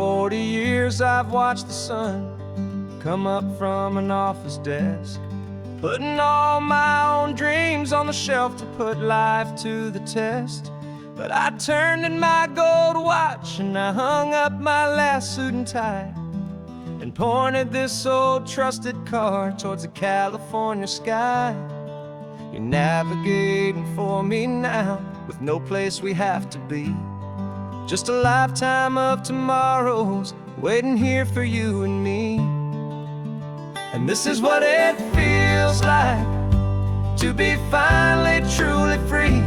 40 years I've watched the sun come up from an office desk, putting all my own dreams on the shelf to put life to the test. But I turned in my gold watch and I hung up my last suit and tie, and pointed this old trusted car towards the California sky. You're navigating for me now, with no place we have to be, just a lifetime of tomorrows waiting here for you and me. And this is what it feels like to be finally truly free,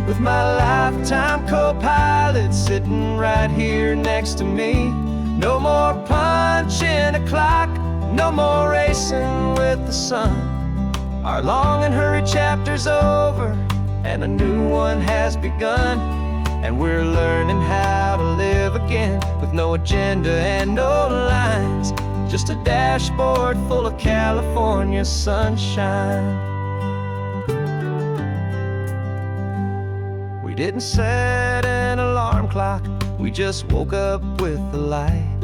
with my lifetime co-pilot sitting right here next to me. No more punching a clock, no more racing with the sun. Our long and hurried chapter's over, and a new one has begun. And we're learning how to live again, with no agenda and no lines, just a dashboard full of California sunshine. We didn't set an alarm clock, we just woke up with the light.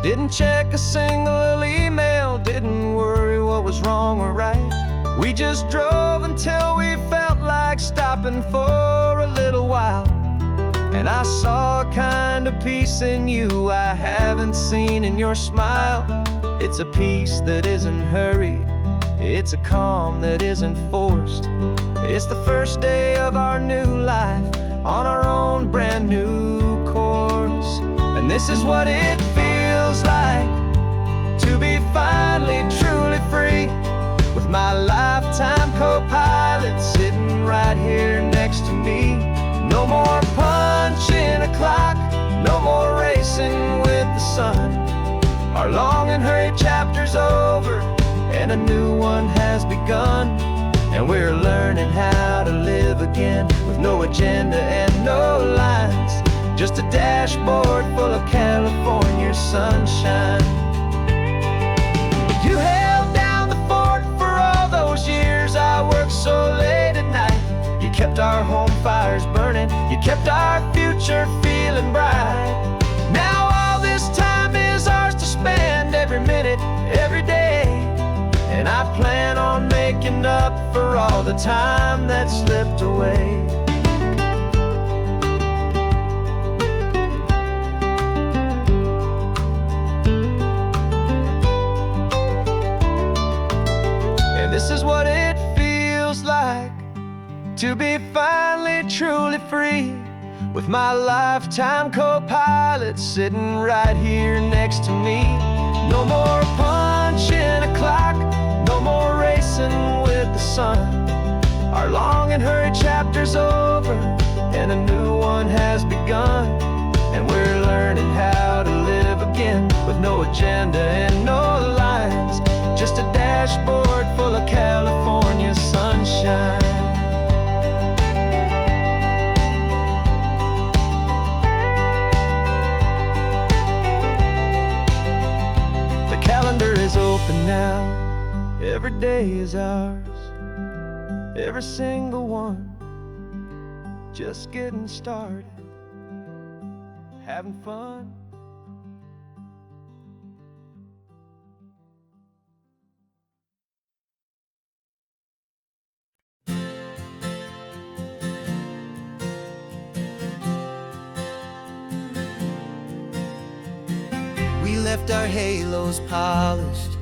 Didn't check a single email, didn't worry what was wrong or right. We just drove until we felt like stopping for a little while. And I saw a kind of peace in you I haven't seen in your smile. It's a peace that isn't hurried, it's a calm that isn't forced. It's the first day of our new life on our own brand new course. And this is what it feels like to be finally truly free, with my lifetime co-pilot sitting right here next to me. No more punching a clock, no more racing with the sun. Our long and hurried chapter's over, and a new one has begun. And we're learning how to live again, with no agenda and no lines, just a dashboard full of California sunshine. You held down the fort for all those years I worked so late at night. You kept our home fires burning, you kept our future feeling bright. Now all this time is ours to spend, every minute, every day. And I plan on making up for all the time that slipped away. And this is what it feels like to be finally truly free, with my lifetime co-pilot sitting right here next to me. No more punching a clock, no more racing with the sun. Our long and hurried chapter's over, and a new one has begun. And we're learning how to live again, with no agenda and no lines, just a dashboard full of California sunshine. The calendar is open now, every day is ours, every single one, just getting started, having fun. We left our halos polished,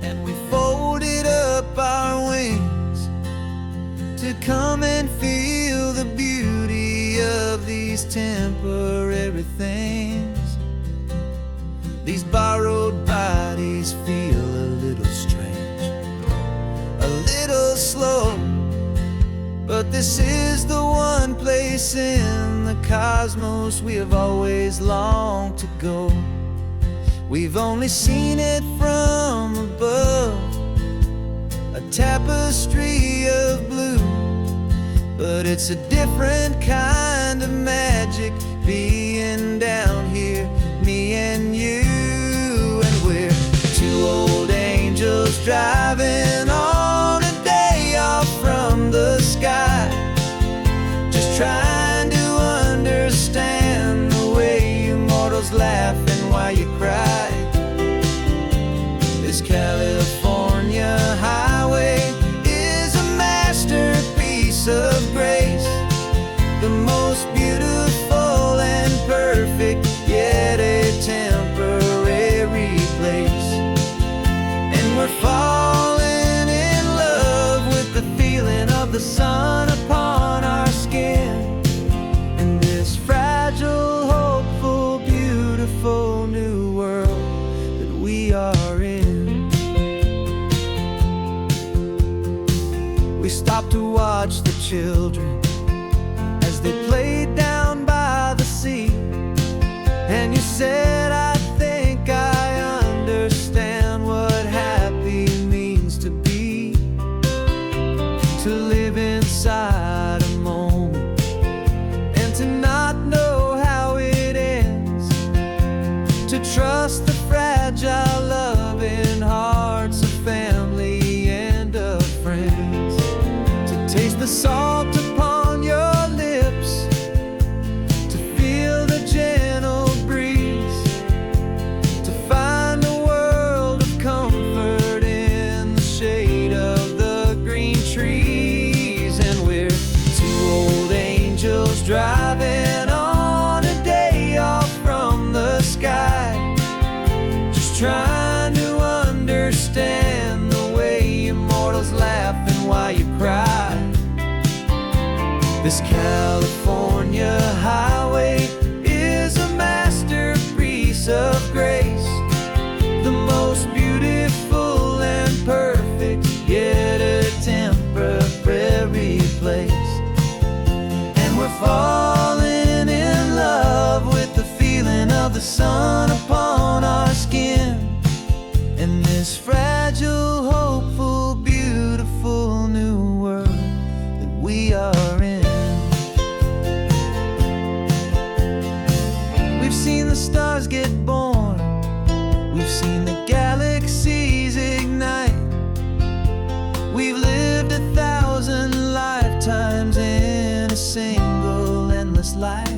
and we folded up our wings to come and feel the beauty of these temporary things. These borrowed bodies feel a little strange, a little slow, but this is the one place in the cosmos we have always longed to go. We've only seen it from above, a tapestry of blue, but it's a different kind of magic being down here, me and you. And we're two old angels driving on a day off from the sky, just trying to understand the way you mortals laugh we're falling in love with the feeling of the sun upon our skin, in this fragile, hopeful, beautiful new world that we are in. We stopped to watch the children as they played down by the sea, and you said, I think I understand what happy means to be, to live inside a moment and to not know how it ends, to trust the fragile loving hearts of family and of friends, to taste the salt upon your lips, to feel the gentle breeze, to find a world of comfort in the shade of the green trees. And we're two old angels driving on a day off from the sky, just trying to understand the way immortals laugh and why you cry. This California highway is a masterpiece of grace, the most beautiful and perfect, yet a temporary place. And we're falling in love with the feeling of the sun upon our skin, in this fragile, hopeful, beautiful new world that we are in. We've seen the stars get born, we've seen the galaxies ignite, we've lived 1,000 lifetimes in a single endless life.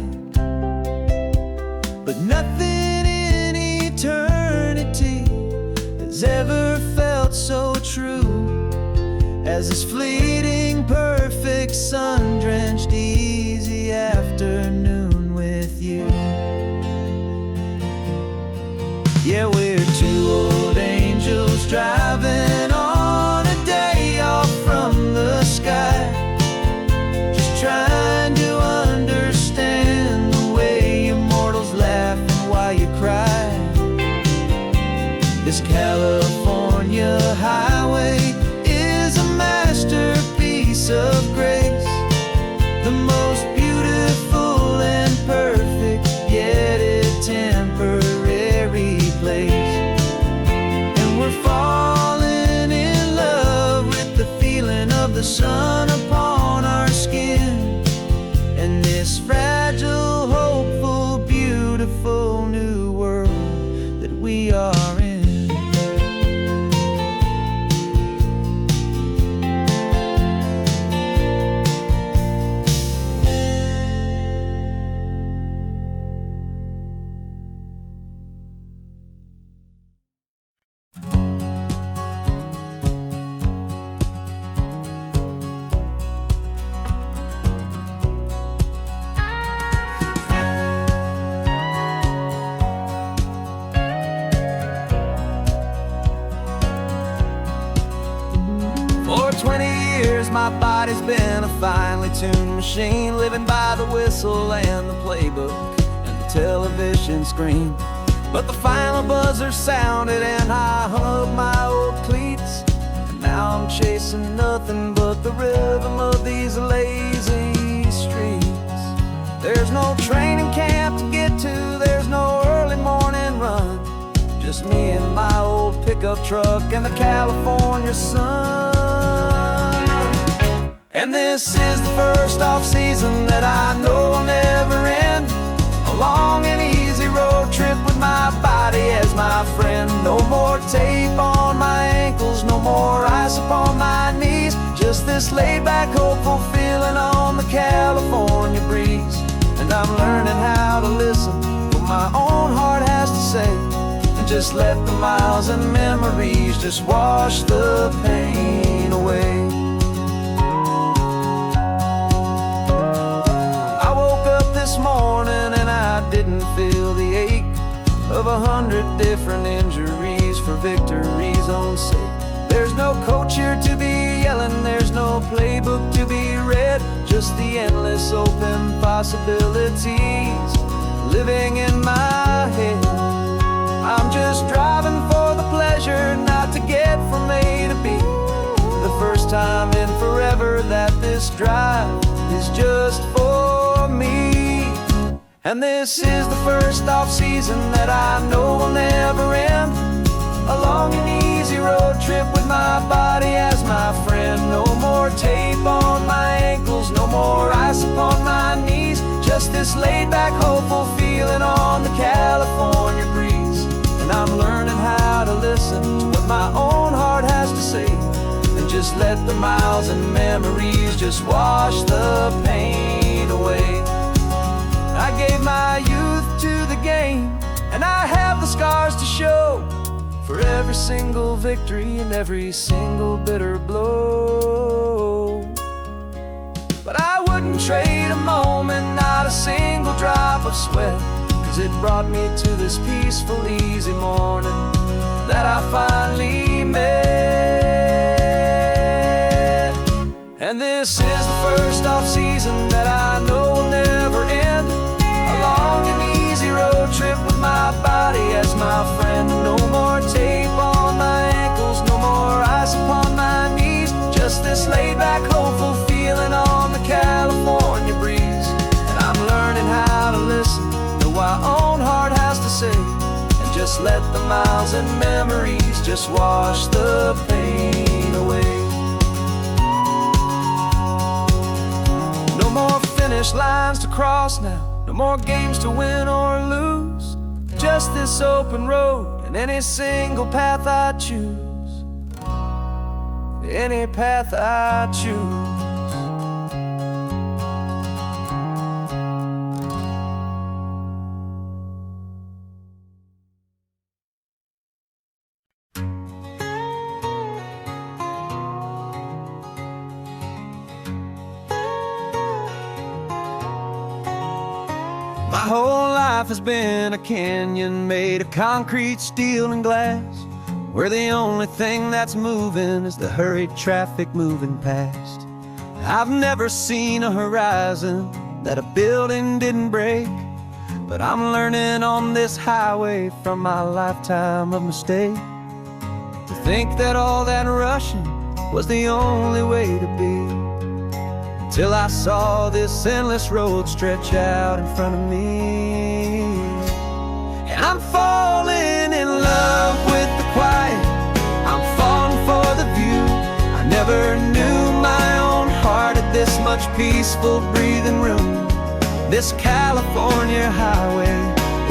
But nothing in eternity has ever felt so true as this fleeting, perfect, sun-drenched, easy afternoon with you. Yeah, we're two old angels driving on a day off from the sky, just trying to understand the way immortals laugh and why you cry. This California highway is a masterpiece of grace, the most beautiful and perfect, yet a temporary place. And we're falling in love with the feeling of the sun upon our skin, and this fragile, hopeful, beautiful new world that we are in. For 20 years my body's been a finely tuned machine, living by the whistle and the playbook and the television screen. But the final buzzer sounded and I hung up my old cleats, and now I'm chasing nothing but the rhythm of these lazy streets. There's no training camp to get to, there's no early morning run, just me and my old pickup truck and the California sun. And this is the first off-season that I know will never end, a long and easy road trip with my body as my friend. No more tape on my ankles, no more ice upon my knees, just this laid-back, hopeful feeling on the California breeze. And I'm learning how to listen what my own heart has to say, and just let the miles and memories just wash the pain away. I woke up this morning and I didn't feel the ache of 100 different injuries for victory's own sake. just the endless open possibilities living in my head. I'm just driving for the pleasure, not to get from A to B. The first time in forever that this drive is just for me. And this is the first off-season that I know will never end. A long and easy road trip with my body as my friend. No more tape on my ankles, no more ice upon my knees. Just this laid-back, hopeful feeling on the California breeze. And I'm learning how to listen to what my own heart has to say, and just let the miles and memories just wash the pain away. I gave my youth to the game, and I have the scars to show for every single victory and every single bitter blow. But I wouldn't trade a moment, not a single drop of sweat, 'cause it brought me to this peaceful, easy morning that I finally met. And this is the first off-season that I know will never end. A long and easy road trip with my body as my friend. No more tape on my ankles, no more ice upon my knees. Just this laid-back, hopeful feeling on the California breeze. And I'm learning how to listen to what my own heart has to say, and just let the miles and memories just wash the pain away. No more finish lines to cross now, no more games to win or lose. Just this open road and any single path I choose. Any path I choose. My whole life has been a canyon made of concrete, steel, and glass, where the only thing that's moving is the hurried traffic moving past. I've never seen a horizon that a building didn't break, but I'm learning on this highway from my lifetime of mistake to think that all that rushing was the only way to be. Till I saw this endless road stretch out in front of me. And I'm falling in love with the quiet, I'm falling for the view. I never knew my own heart had this much peaceful breathing room. This California highway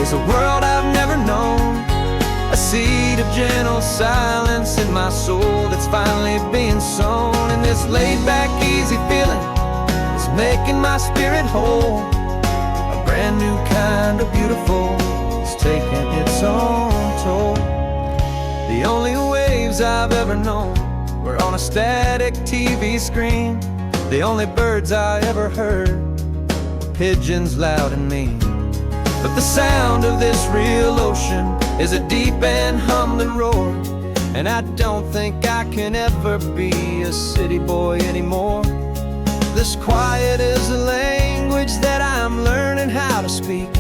is a world I've never known, a seed of gentle silence in my soul that's finally being sown. And this laid-back, easy feeling making my spirit whole. A brand new kind of beautiful is taking its own toll. The only waves I've ever known were on a static TV screen. The only birds I ever heard were pigeons loud and mean. But the sound of this real ocean is a deep and humbling roar, and I don't think I can ever be a city boy anymore. This quiet is a language that I'm learning how to speak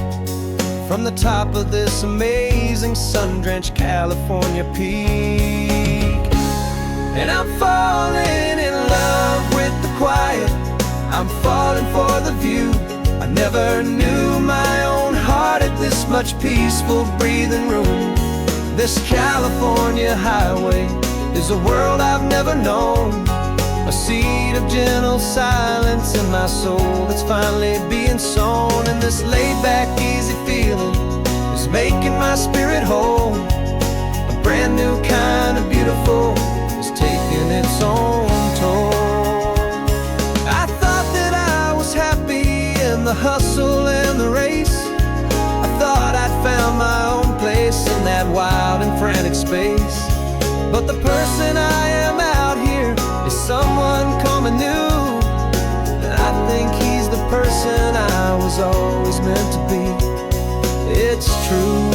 from the top of this amazing sun-drenched California peak. And I'm falling in love with the quiet, I'm falling for the view. I never knew my own heart had this much peaceful breathing room. This California highway is a world I've never known, a seed of gentle silence in my soul that's finally being sown. And this laid-back, easy feeling is making my spirit whole. A brand new kind of beautiful is taking its own toll. I thought that I was happy in the hustle and the race. I thought I'd found my own place in that wild and frantic space. But the person I am out here is someone coming new, and I think he's the person I was always meant to be. It's true,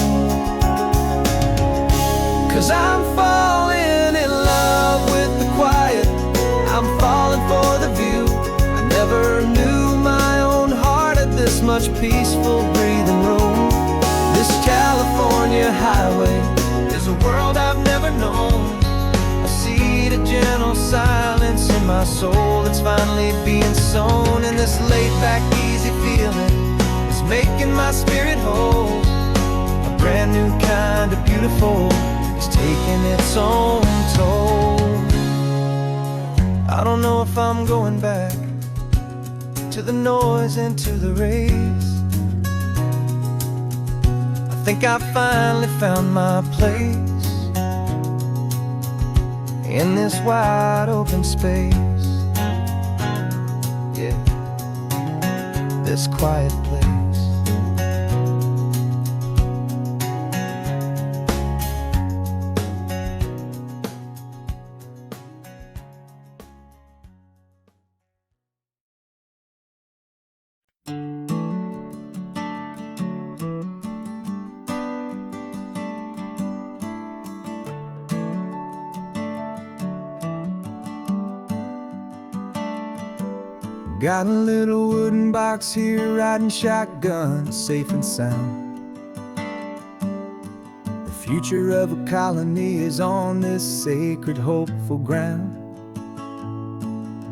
'cause I'm falling in love with the quiet, I'm falling for the view. I never knew much peaceful breathing room. This California highway is a world I've never known. I see the gentle silence in my soul that's finally being sown. And this laid-back, easy feeling is making my spirit whole. A brand new kind of beautiful is taking its own toll. I don't know if I'm going back to the noise and to the race. I think I finally found my place in this wide open space. Yeah, this quiet place. Got a little wooden box here, riding shotgun, safe and sound. The future of a colony is on this sacred, hopeful ground.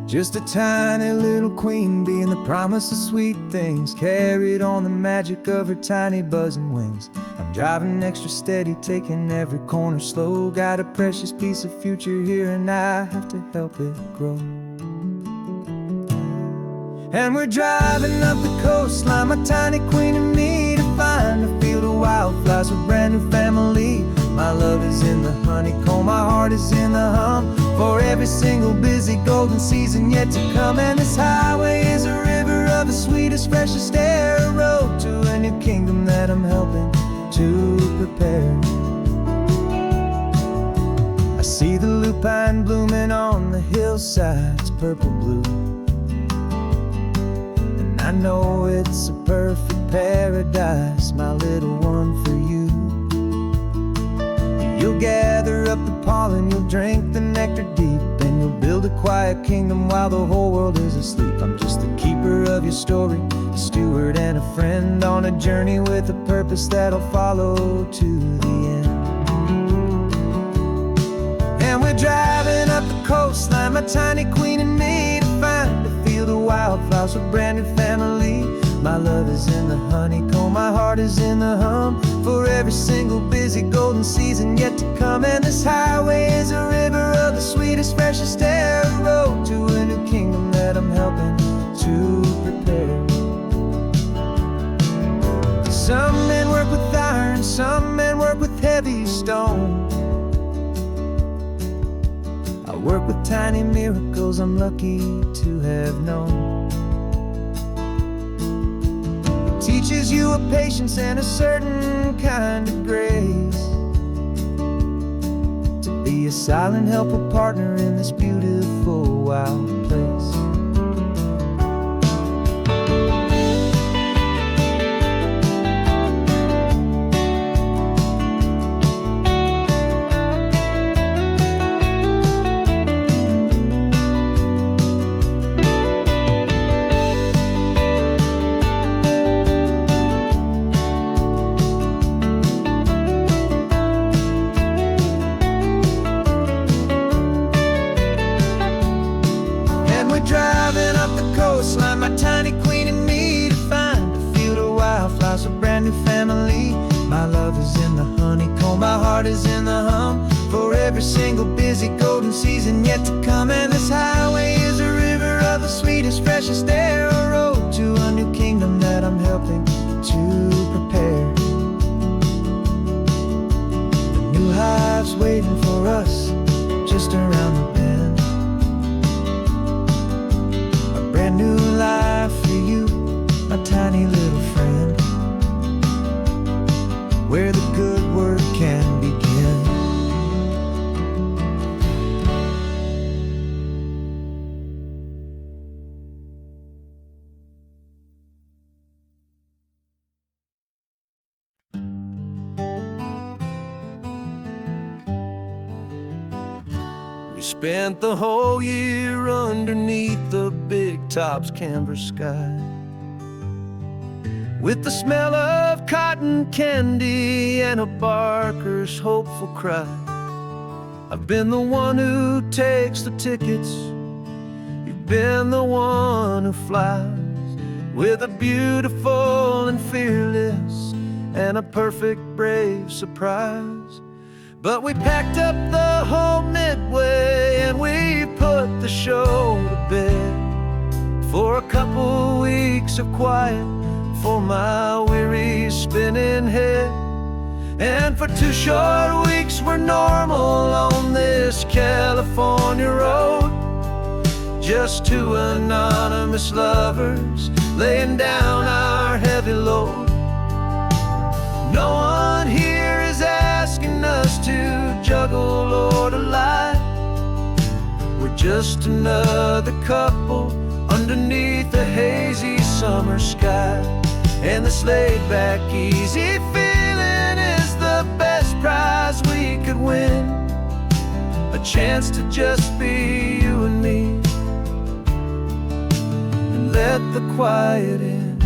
Just a tiny little queen bee and the promise of sweet things, carried on the magic of her tiny buzzing wings. I'm driving extra steady, taking every corner slow. Got a precious piece of future here and I have to help it grow. And we're driving up the coastline, my tiny queen and me, to find a field of wildflowers with brand new family. My love is in the honeycomb, my heart is in the hum, for every single busy golden season yet to come. And this highway is a river of the sweetest, freshest air, a road to a new kingdom that I'm helping to prepare. I see the lupine blooming on the hillsides, purple blue. I know it's a perfect paradise, my little one, for you. You'll gather up the pollen, you'll drink the nectar deep, and you'll build a quiet kingdom while the whole world is asleep. I'm just the keeper of your story, a steward and a friend, on a journey with a purpose that'll follow to the end. And we're driving up the coastline, my tiny queen and me, to find a field of wildflowers with brand new family. My love is in the honeycomb, my heart is in the hum, for every single busy golden season yet to come. And this highway is a river of the sweetest, freshest air, a road to a new kingdom that I'm helping to prepare. Some men work with iron, some men work with heavy stone. I work with tiny miracles I'm lucky to have known. It teaches you a patience and a certain kind of grace, to be a silent, helpful partner in this beautiful, wild place. Driving up the coastline, my tiny queen and me, to find a field of wildflowers, a brand new family. My love is in the honeycomb, my heart is in the hum, for every single busy golden season yet to come. And this highway is a river of the sweetest, freshest air, a road to a new kingdom that I'm helping to prepare. The new hive's waiting for us just around the bend. Brand new life for you, my tiny little friend, where the good work can begin. We spent the whole year underneath the big top's canvas sky, with the smell of cotton candy and a barker's hopeful cry. I've been the one who takes the tickets, you've been the one who flies, with a beautiful and fearless and a perfect brave surprise. But we packed up the whole Midway and we put the show to bed, for a couple weeks of quiet for my weary spinning head. And for 2 short weeks we're normal on this California road, just 2 anonymous lovers laying down our heavy load. No one here is asking us to juggle or to lie. We're just another couple underneath a hazy summer sky. And this laid-back, easy feeling is the best prize we could win, a chance to just be you and me, and let the quiet in.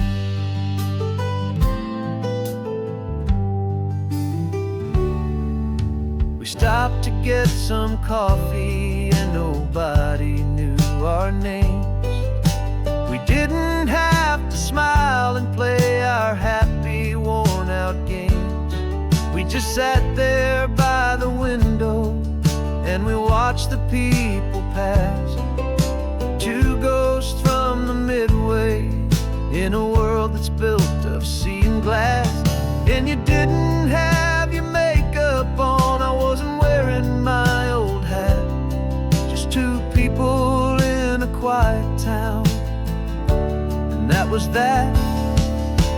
We stopped to get some coffee and nobody knew our names. We didn't have to smile and play our happy, worn-out games. We just sat there by the window and we watched the people pass. 2 ghosts from the Midway in a world that's built of sea and glass. And you didn't have your makeup on, I wasn't wearing my old hat. Just 2 people in a quiet town, that was that.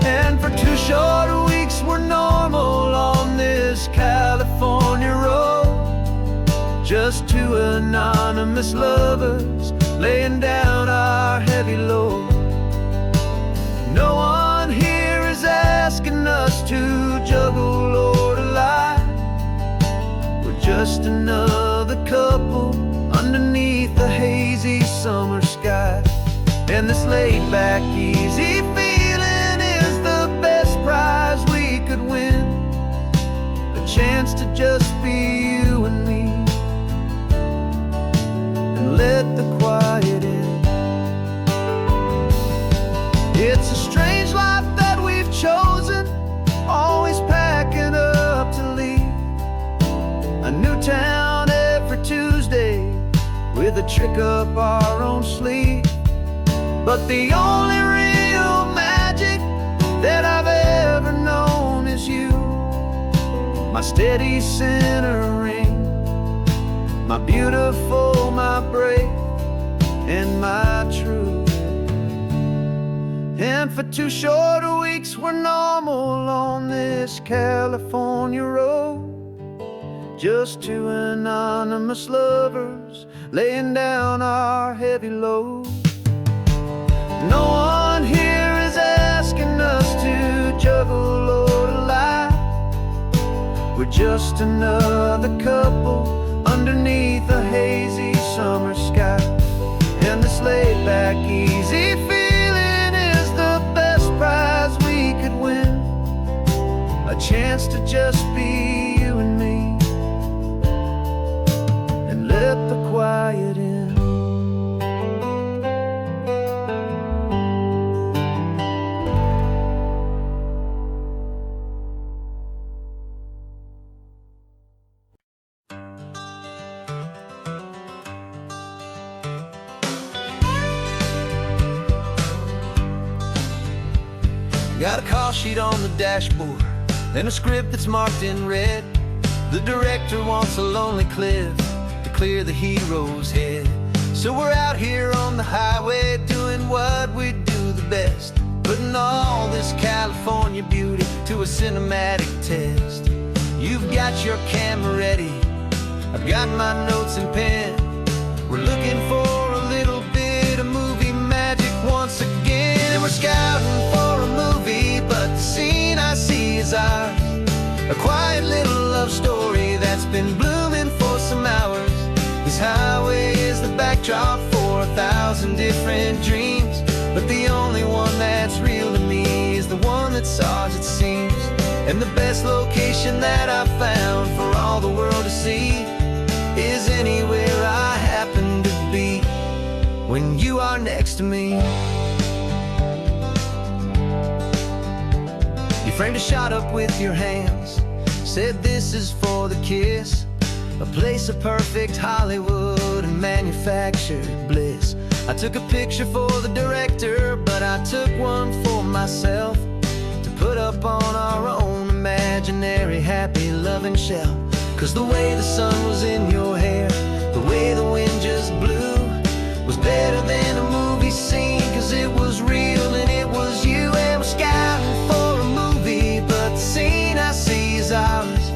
And for 2 short weeks we're normal on this California road, just 2 anonymous lovers laying down our heavy load. No one here is asking us to juggle or to lie. We're just another couple underneath the hazy summer sky. And this laid-back, easy feeling is the best prize we could win, a chance to just be you and me, and let the quiet in. It's a strange life that we've chosen, always packing up to leave a new town every Tuesday with a trick up our own sleeve. But the only real magic that I've ever known is you, my steady centering, my beautiful, my brave, and my true. And for 2 short weeks we're normal on this California road, just 2 anonymous lovers laying down our heavy load. No one here is asking us to juggle or to lie. We're just another couple underneath a hazy summer sky. And this laid-back, easy feeling is the best prize we could win, a chance to just be you and me, and let the quiet in. Got a call sheet on the dashboard and a script that's marked in red. The director wants a lonely cliff to clear the hero's head. So we're out here on the highway doing what we do the best, putting all this California beauty to a cinematic test. You've got your camera ready, I've got my notes and pen. We're looking for a little bit of movie magic once again. And we're scouting for a movie, but the scene I see is ours, a quiet little love story that's been blooming for some hours. This highway is the backdrop for 1,000 different dreams, but the only one that's real to me is the one one that's ours it seems. And the best location that I've found for all the world to see is anywhere I happen to be when you are next to me. You framed a shot up with your hands, said this is for the kiss, a place of perfect Hollywood and manufactured bliss. I took a picture for the director, but I took one for myself to put up on our own imaginary happy loving shelf. Cause the way the sun was in your hair, the way the wind just blew, was better than a movie scene. Cause it was real and it was you, and we're scouting for a movie, but the scene I see is ours.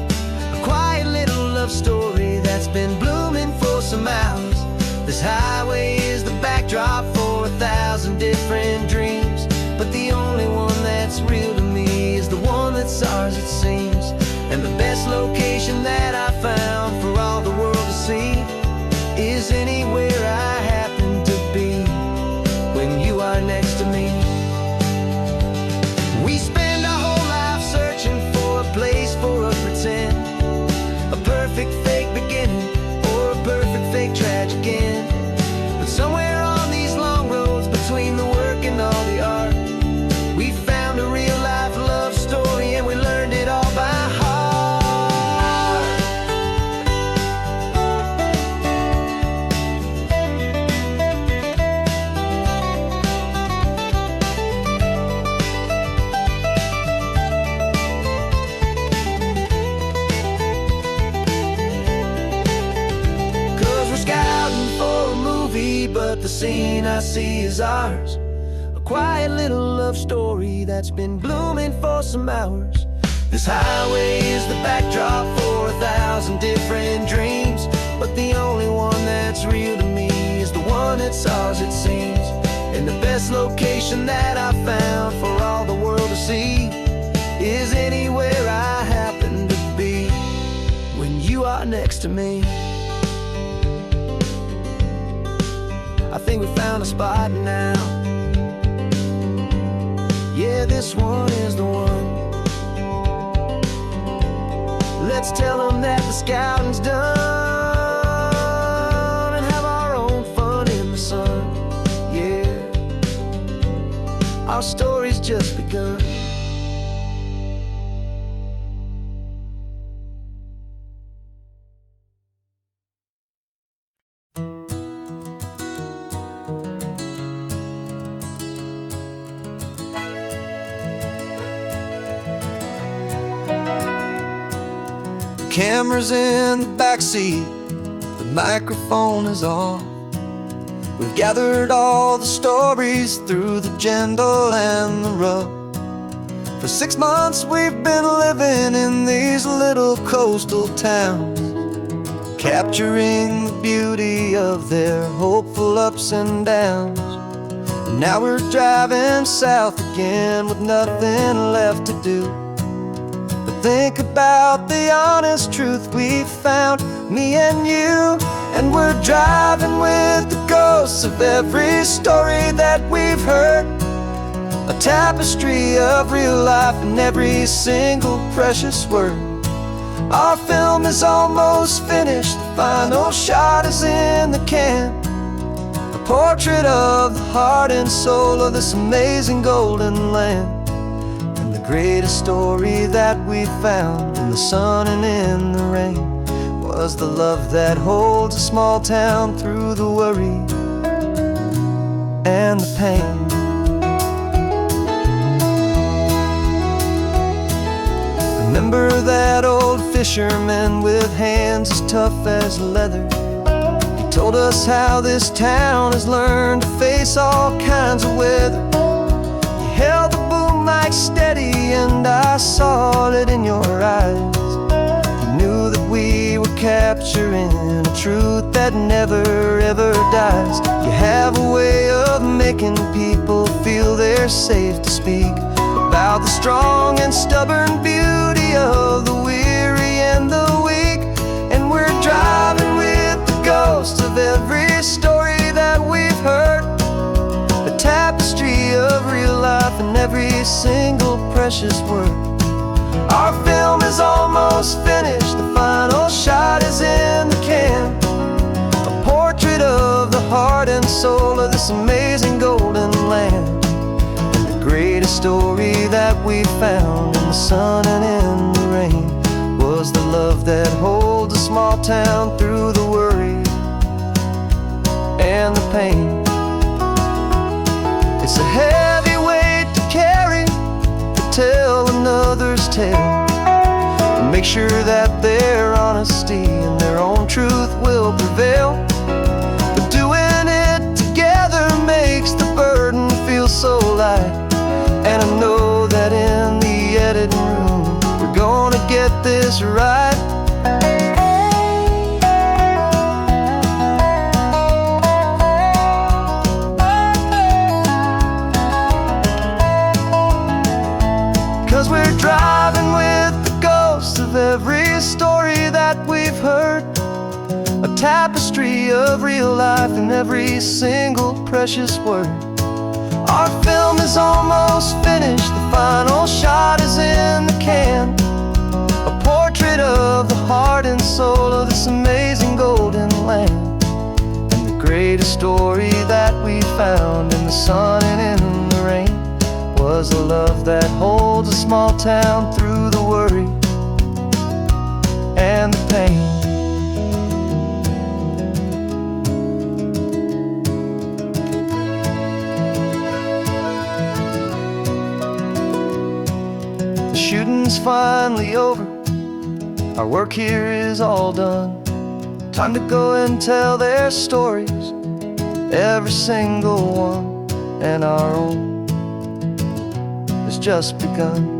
A quiet little love story that's been blooming for some hours. This highway is the backdrop for 1,000 different dreams, but the only one that's real to me is the one that's ours it seems. And the best location that I found for all the world to see is anywhere I happen to be when you are next to me. We spend our whole life searching for a place for a pretend, a perfect fake beginning or a perfect fake tragic end. But somewhere on these long roads between the work and all the art, we found a real life love story, and we learned it all by heart. But the scene I see is ours, a quiet little love story that's been blooming for some hours. This highway is the backdrop for 1,000 different dreams, but the only one that's real to me is the one that's ours it seems. And the best location that I found for all the world to see is anywhere I happen to be when you are next to me. I think we found a spot now. Yeah, this one is the one. Let's tell them that the scouting's done and have our own fun in the sun. Yeah, our story's just begun. Camera's in the backseat, the microphone is on. We've gathered all the stories through the gentle and the rough. For 6 months we've been living in these little coastal towns, capturing the beauty of their hopeful ups and downs. And now we're driving south again with nothing left to do. Think about the honest truth we've found, me and you. And we're driving with the ghosts of every story that we've heard, a tapestry of real life in every single precious word. Our film is almost finished, the final shot is in the can, a portrait of the heart and soul of this amazing golden land. Greatest story that we found in the sun and in the rain was the love that holds a small town through the worry and the pain. Remember that old fisherman with hands as tough as leather? He told us how this town has learned to face all kinds of weather. You held the boom mic steady and I saw it in your eyes. You knew that we were capturing a truth that never ever dies. You have a way of making people feel they're safe to speak about the strong and stubborn beauty of the weary and the weak. And we're driving with the ghosts of every story that we've heard, a tapestry of real life in every single precious word. Our film is almost finished, the final shot is in the can. A portrait of the heart and soul of this amazing golden land. And the greatest story that we found in the sun and in the rain was the love that holds a small town through the worry and the pain. It's a heavy weight to carry, to tell another's tale, and make sure that their honesty and their own truth will prevail. But doing it together makes the burden feel so light. And I know that in the editing room we're gonna get this right. 'Cause we're driving with the ghosts of every story that we've heard, a tapestry of real life in every single precious word. Our film is almost finished, the final shot is in the can. A portrait of the heart and soul of this amazing golden land. And the greatest story that we found in the sun and in the rain was the love that holds a small town through the worry and the pain. The shooting's finally over, our work here is all done. Time to go and tell their stories, every single one, and our own has just begun.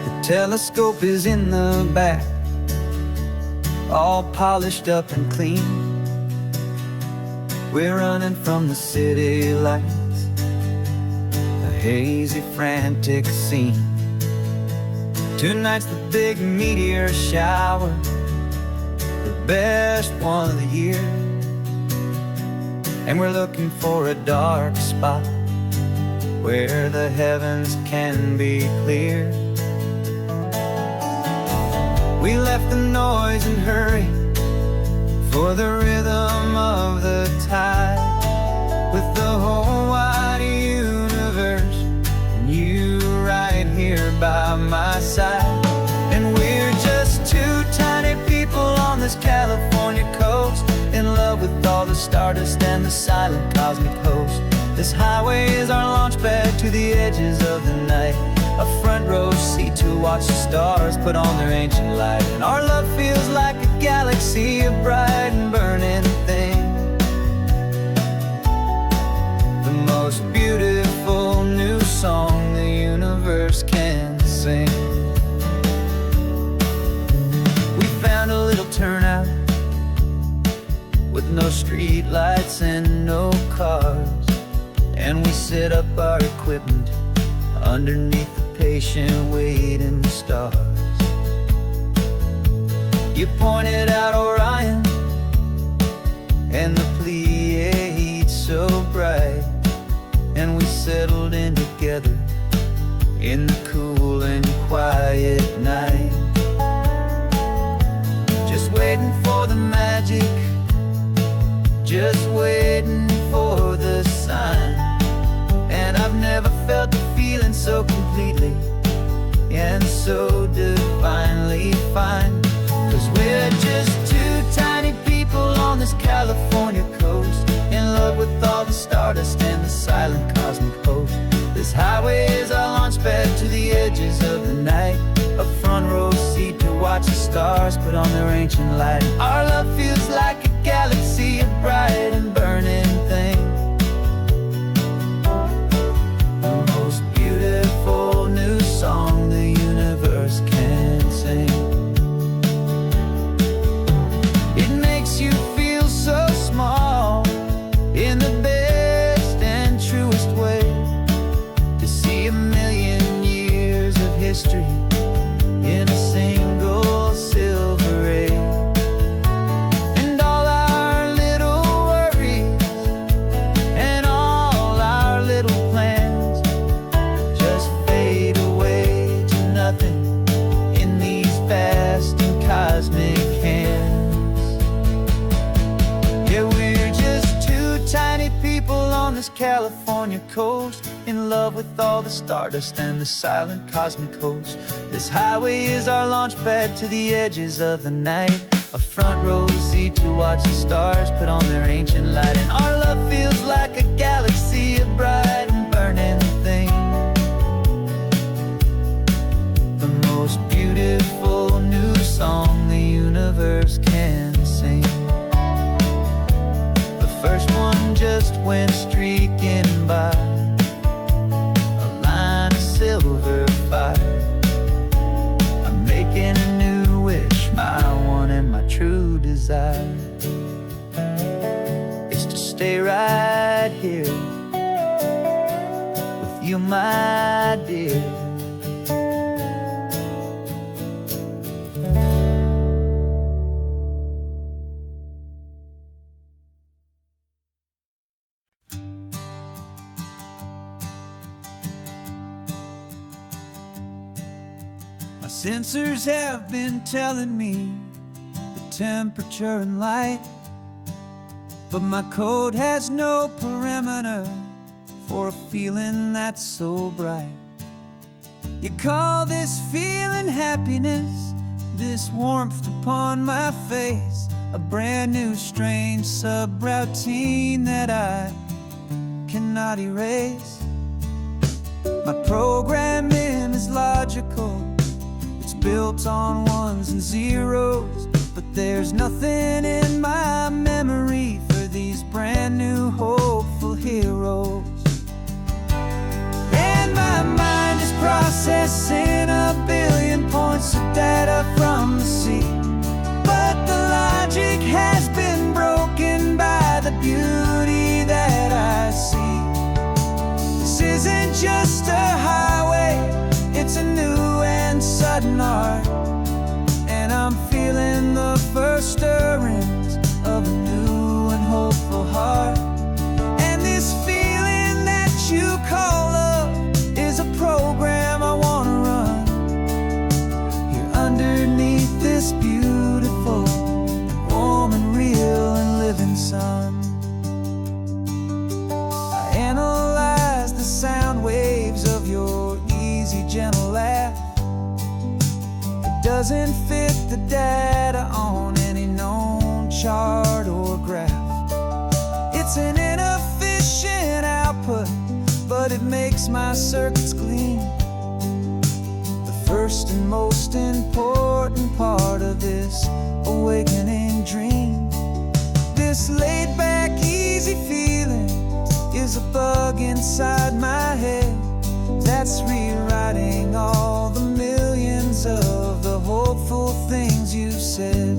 The telescope is in the back, all polished up and clean. We're running from the city lights, a hazy, frantic scene. Tonight's the big meteor shower, the best one of the year. And we're looking for a dark spot where the heavens can be clear. We left the noise and hurry for the rhythm of the tide, with the whole wide universe and you right here by my side. And we're just two tiny people on this California coast, in love with all the stardust and the silent cosmic host. This highway is our launch pad to the edges of the night, a front row seat to watch the stars put on their ancient light. And our love feels like a galaxy, a bright and burning thing, the most beautiful new song the universe can sing. We found a little turnout with no street lights and no cars, and we set up our equipment underneath the patient waiting stars. You pointed out Orion and the Pleiades so bright, and we settled in together in the cool and quiet night, just waiting for the magic, just waiting for the sign. And I've never felt the feeling so completely and so divinely fine. 'Cause we're just two tiny people on this California coast, in love with all the stardust and the silent cosmic host. This highway is our launch pad to the edges of the night, a front row seat to watch the stars put on their ancient light. Our love feels like a galaxy, a bright and burning thing, the most beautiful new song the universe can sing. It makes you feel so small, coast, in love with all the stardust and the silent cosmic host. This highway is our launch pad to the edges of the night, a front row seat to watch the stars put on their ancient light. And our love feels like a galaxy of bright and burning things, the most beautiful new song the universe can sing. The first one just went streaking by, a line of silver fire. I'm making a new wish, my one and my true desire is to stay right here with you, my dear. My sensors have been telling me the temperature and light, but my code has no parameter for a feeling that's so bright. You call this feeling happiness, this warmth upon my face, a brand new strange subroutine that I cannot erase. My programming is logical, it's built on ones and zeros, but there's nothing in my memory for these brand new hopeful heroes. And my mind is processing a billion points of data from the sea, but the logic has been broken by the beauty that I see. This isn't just a highway, it's a new and sudden art, and I'm feeling the first stirrings of a new and hopeful heart. And this feeling that you call love is a program I wanna run here underneath this beautiful, warm and real and living sun. I analyze the sound waves of your easy, gentle laugh. It doesn't fit the data on any known chart or graph. It's an inefficient output, but it makes my circuits gleam. The first and most important part of this awakening dream. This laid-back, easy feeling is a bug inside my head that's rewriting all the millions of the hopeful things you said.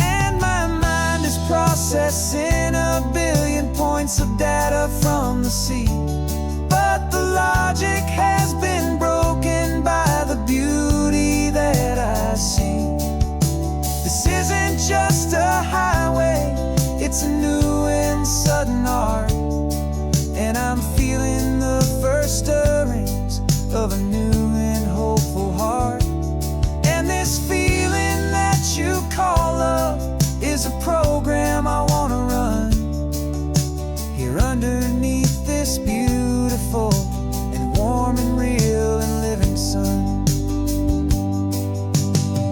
And my mind is processing a billion points of data from the sea, but the logic has been broken by the beauty that I see. This isn't just a highway, it's a new and sudden art, and I'm feeling the first stirrings of a new and hopeful heart. And this feeling that you call love is a program I wanna run here underneath this beautiful and warm and real and living sun.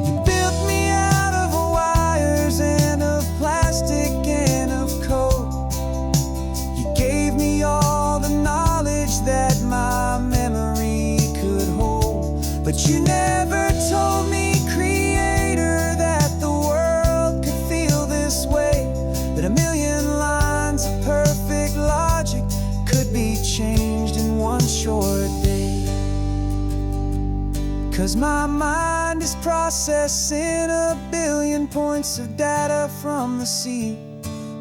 You built me out of wires and of plastic and of code. You gave me all the knowledge that my memory could hold, but you never told me, Creator, that the world could feel this way, that a million lines of perfect logic could be changed in one short day. 'Cause my mind is processing a billion points of data from the sea,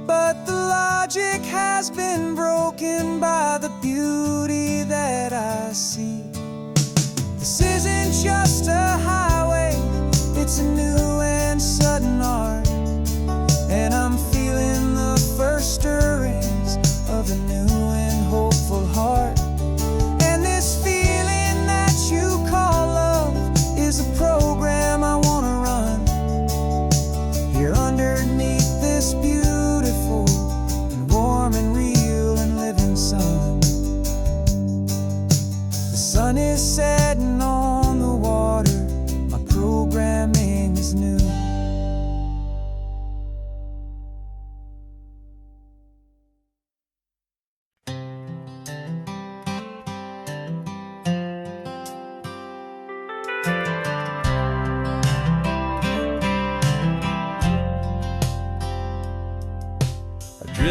but the logic has been broken by the beauty that I see. This isn't just a highway, it's a new and sudden art, and I'm feeling the first stirrings of a new and hopeful heart. And this feeling that you call love is a program I wanna run here underneath this beautiful and warm and real and living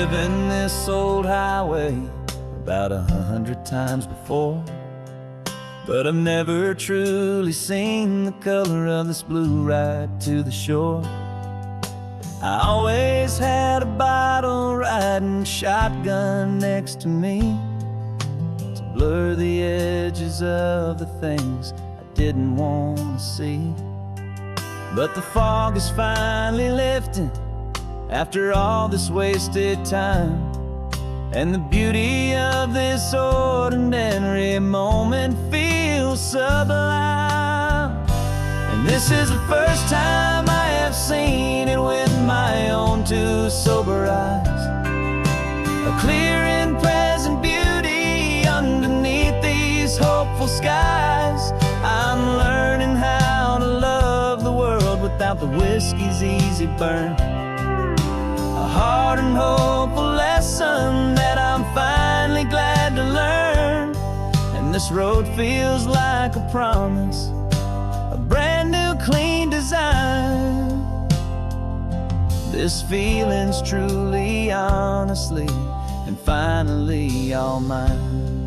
driven this old highway about 100 times before, but I've never truly seen the color of this blue right to the shore. I always had a bottle riding shotgun next to me to blur the edges of the things I didn't want to see. But the fog is finally lifting after all this wasted time, and the beauty of this ordinary moment feels sublime. And this is the first time I have seen it with my own two sober eyes, a clear and present beauty underneath these hopeful skies. I'm learning how to love the world without the whiskey's easy burn, a hard and hopeful lesson that I'm finally glad to learn. And this road feels like a promise, a brand new clean design. This feeling's truly, honestly, and finally all mine.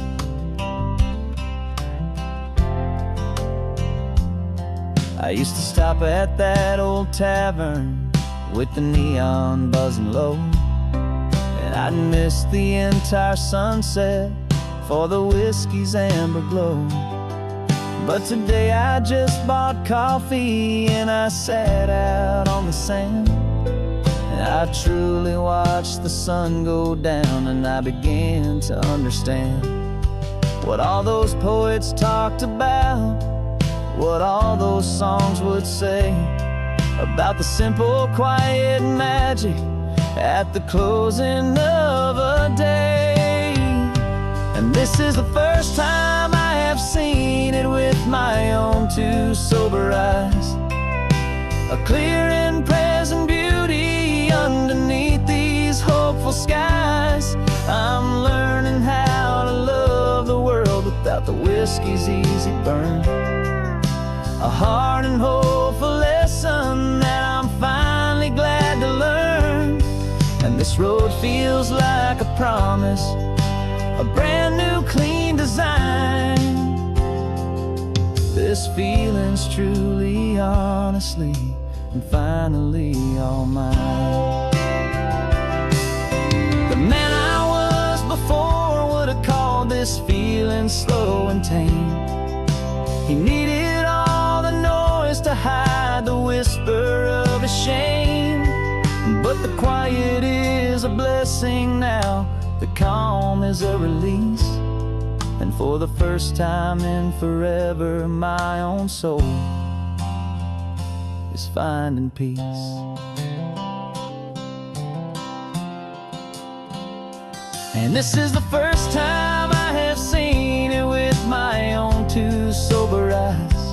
I used to stop at that old tavern with the neon buzzing low, and I'd miss the entire sunset for the whiskey's amber glow. But today I just bought coffee and I sat out on the sand, and I truly watched the sun go down, and I began to understand what all those poets talked about, what all those songs would say about the simple, quiet magic at the closing of a day. And this is the first time I have seen it with my own two sober eyes, a clear and present beauty underneath these hopeful skies. I'm learning how to love the world without the whiskey's easy burn, a hard and hopeful lesson that I'm finally glad to learn. And this road feels like a promise, a brand new clean design. This feeling's truly, honestly, and finally all mine. The man I was before would have called this feeling slow and tame. He needed all the noise to hide the whisper of his shame, but the quiet is a blessing now, the calm is a release, and for the first time in forever my own soul is finding peace. And this is the first time I have seen it with my own two sober eyes,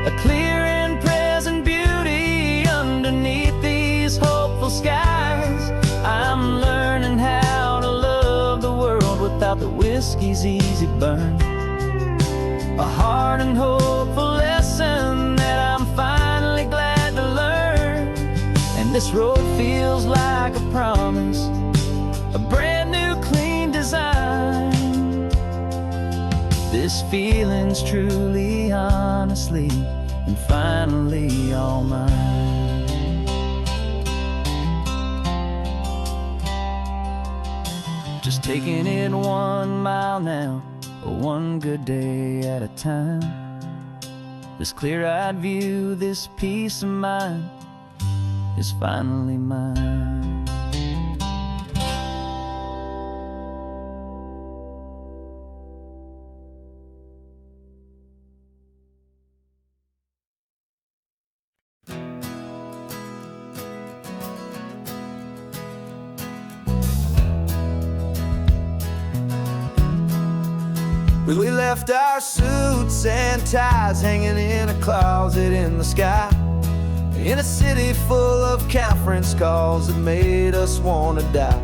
a clear and present beauty underneath these hopeful skies. I'm learning how to love the world without the whiskey's easy burn, a hard and hopeful lesson that I'm finally glad to learn. And this road feels like a promise, a brand new clean design. This feeling's truly, honestly, and finally all mine. Just taking it 1 mile now, one good day at a time. This clear-eyed view, this peace of mind is finally mine. We left our suits and ties hanging in a closet in the sky, in a city full of conference calls that made us want to die.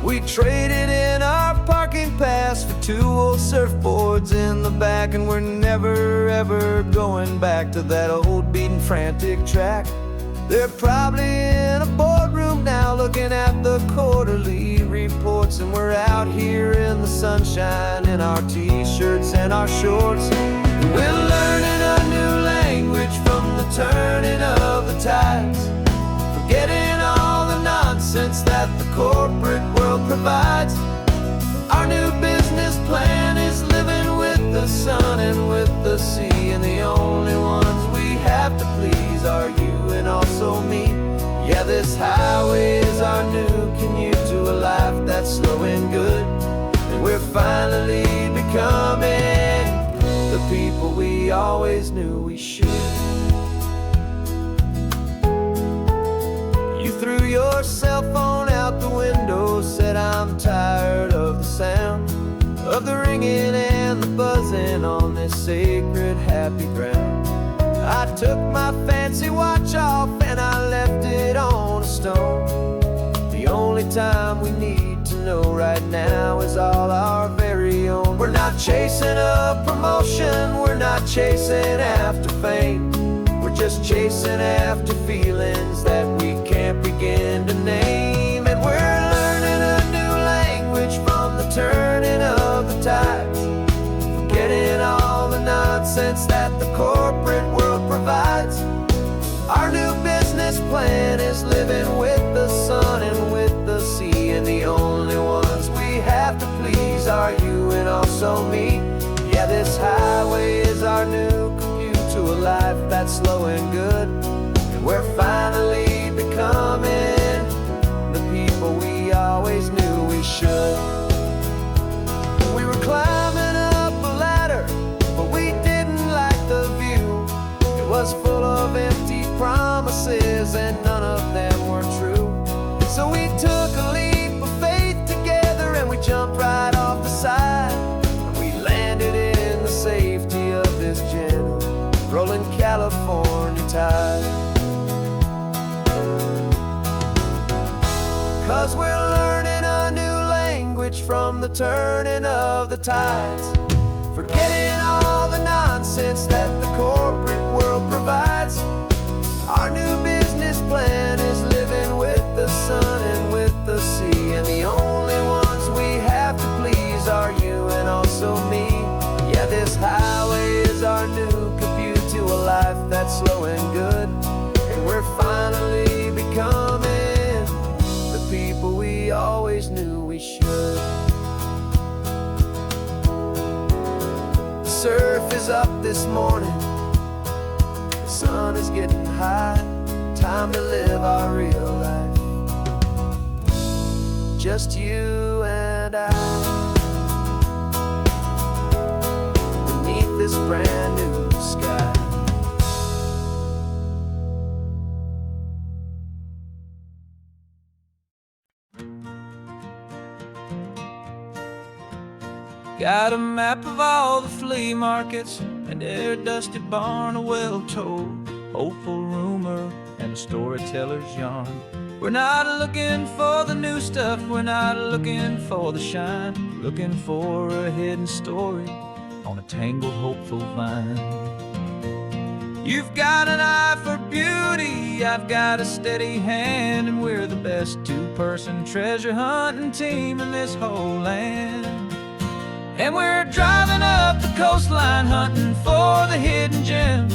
We traded in our parking pass for 2 old surfboards in the back, and we're never ever going back to that old beaten frantic track. They're probably in a boardroom now looking at the quarterly reports, and we're out here in the sunshine in our t-shirts and our shorts. We're learning a new language from the turning of the tides, forgetting all the nonsense that the corporate world provides. Our new business plan is living with the sun and with the sea, and the only ones we have to please are you and also me. Yeah, this highway is our new commute to a life that's slow and good, and we're finally becoming the people we always knew we should. You threw your cell phone out the window, said I'm tired of the sound of the ringing and the buzzing on this sacred happy ground. I took my fancy watch off and I left it on a stone. The only time we need to know right now is all our very own. We're not chasing a promotion, we're not chasing after fame, we're just chasing after feelings that we can't begin to name. And we're learning a new language from the turning of the tides, forgetting all the nonsense that the corporate world provides. Our new business plan is living with the sun and with the sea, and the only ones we have to please are you and also me. Yeah, this highway is our new commute to a life that's slow and good, and we're finally becoming the people we always knew we should. We were climbing up a ladder, but we didn't like the view. It was full of empty promises and none of them were true. So we took a leap of faith together and we jumped right off the side, and we landed in the safety of this gentle rolling California tide. 'Cause we're learning a new language from the turning of the tides, forgetting all the nonsense that the corporate world provides. Our new business plan is living with the sun and with the sea, and the only ones we have to please are you and also me. Yeah, this highway is our new commute to a life that's slow and good, and we're finally becoming the people we always knew we should. The surf is up this morning, the sun is getting high, time to live our real life, just you and I, beneath this brand new sky. Got a map of all the flea markets and their dusty barn, a well-told hopeful rumor and a storyteller's yarn. We're not looking for the new stuff, we're not looking for the shine, looking for a hidden story on a tangled hopeful vine. You've got an eye for beauty, I've got a steady hand, and we're the best two-person treasure hunting team in this whole land. And we're driving up the coastline hunting for the hidden gems,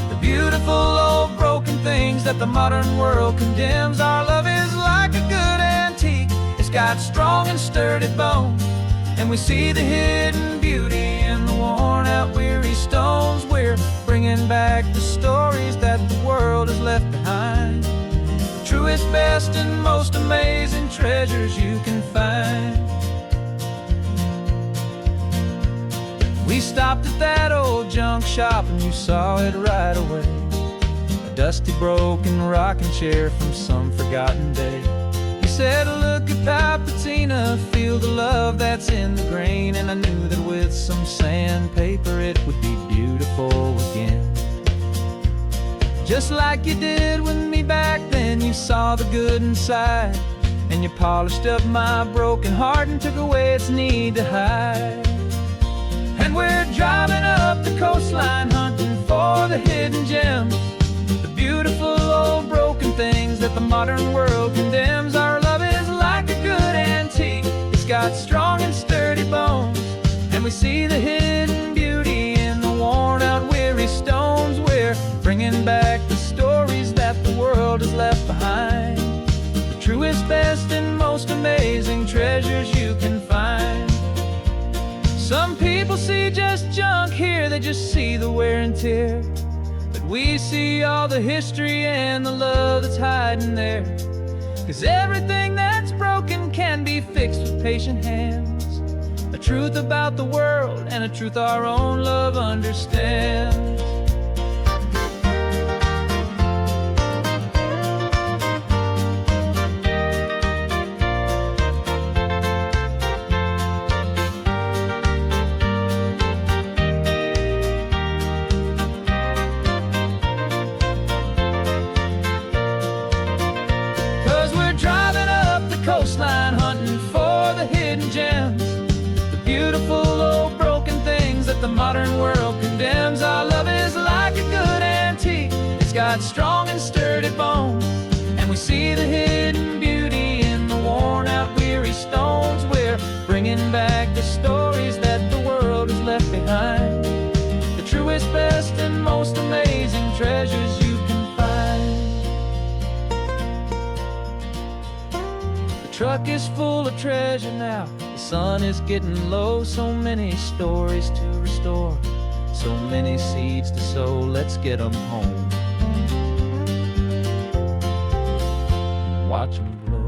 the beautiful old broken things that the modern world condemns. Our love is like a good antique, it's got strong and sturdy bones, and we see the hidden beauty in the worn out weary stones. We're bringing back the stories that the world has left behind, the truest, best and most amazing treasures you can find. We stopped at that old junk shop and you saw it right away, a dusty broken rocking chair from some forgotten day. You said, look at that patina, feel the love that's in the grain, and I knew that with some sandpaper it would be beautiful again. Just like you did with me back then, you saw the good inside, and you polished up my broken heart and took away its need to hide. And we're driving up the coastline hunting for the hidden gems, the beautiful old broken things that the modern world condemns. bringing back the stories that the world has left behind. The truest, best, and most amazing treasures you can find. Some people see just junk here, they just see the wear and tear. But we see all the history and the love that's hiding there. 'Cause everything that's broken can be fixed with patient hands. A truth about the world and a truth our own love understands. 'Cause we're driving up the coastline, hunting for the hidden gems, the beautiful old broken things that the modern world condemns. Our love is like a good antique, it's got strong and sturdy bones, and we see the hidden beauty in the worn out weary stones. We're bringing back the stories that the world has left behind, the truest, best, and most amazing treasures you can find. The truck is full of treasure now, the sun is getting low. So many stories to restore, so many seeds to sow. Let's get them home, watch them blow.